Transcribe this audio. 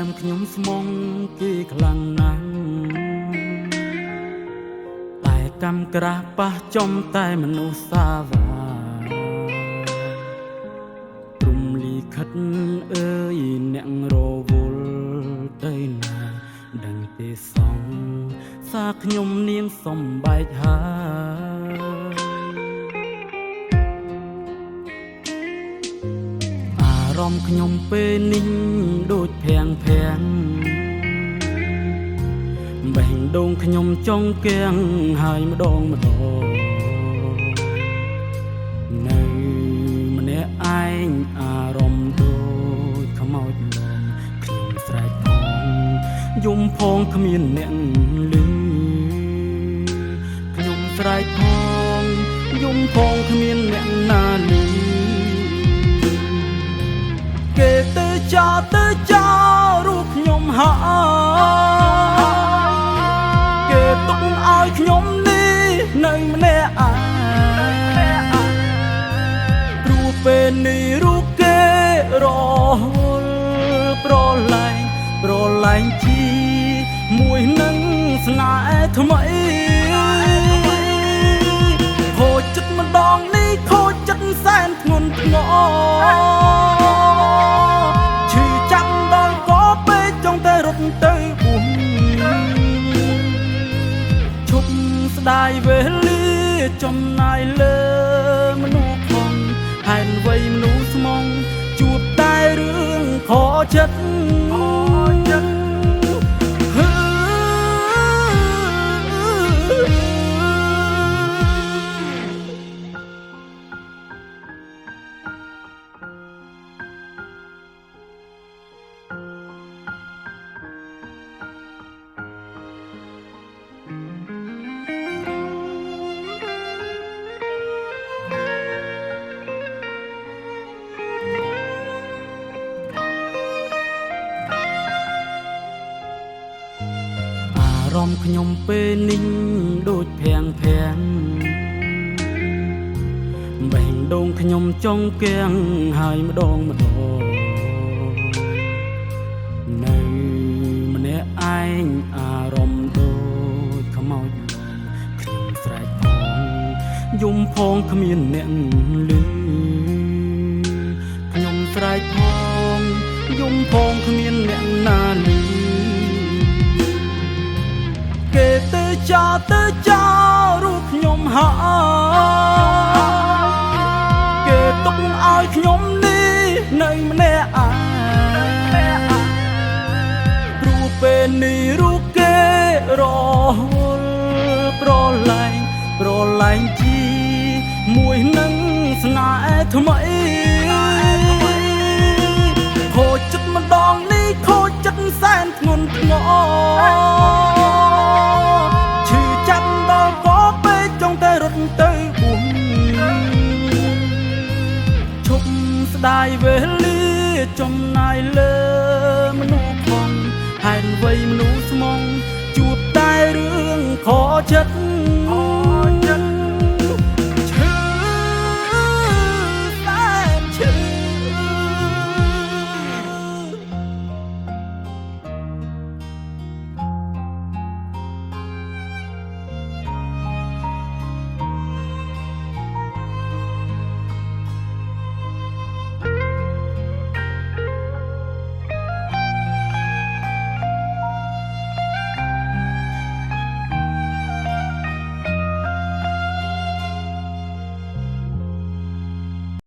មខ្ញុំស្មងគេខ្លាំងណាស់តែកម្មក្រាស់ប៉ះចំតែមនុស្សសាវាព្រំលីខិតអើយអ្នករវល់ទៅណាដឹងទេសងសាខ្ញុំនាងសំបែកហើយអារម្មណ៍ខ្ញុំពេលនេះដូចភាំងបេះដូងខ្ញុំចង់កៀងហើយម្ដងនៅម្នាក់ឯងអារម្មណ៍ដូចខ្មោចលងខ្ញុំស្រែកផងយំផងគ្មានអ្នកឮខ្ញុំស្រែកផងយំផងគ្មានអ្នកណាឮគេទៅចោលរូបខ្ញុំហើយគេទុកឲ្យខ្ញុំនេះនៅម្នាក់ឯងព្រោះពេលនេះរូបគេរហូតប្រឡែងជាមួយនឹងស្នេហ៍ថ្មីខូចចិត្តម្ដងនេះខូចចិត្តសែនធ្ងន់ធ្ងរឈឺចាំដល់ក៏ពេកចង់តែរត់ទៅបួសឈប់ស្ដាយវេលាចំណាយលើមនុស្សផងហេតុអ្វីមនុស្សស្មងជួបតែរឿងខកចិត្តអារម្មណ៍ខ្ញុំពេលនេះដូចភាំងបេះដូងខ្ញុំចង់កៀងហើយម្ដងនៅម្នាក់ឯងអារម្មណ៍ដូចខ្មោចលងខ្ញុំស្រែកផងយំផងគ្មានអ្នកឮខ្ញុំស្រែកផងយំផងគ្មានអ្នកណាឮគេទៅចោលរូបខ្ញុំហើយគេទុកឲ្យខ្ញុំនេះនៅម្នាក់ឯងព្រោះពេលនេះរូបគេរហូតប្រឡែងជាមួយនឹងស្នេហ៍ថ្មីខូចចិត្តម្ដងនេះខូចចិត្តសែនធ្ងន់ធ្ងរឈឺចាំដល់ក៏ពេកចង់តែរត់ទៅបួសឈប់ស្ដាយវេលាចំណាយលើមនុស្សផងហេតុអ្វីមនុស្សស្មងជួបតែរឿងខកចិត្ត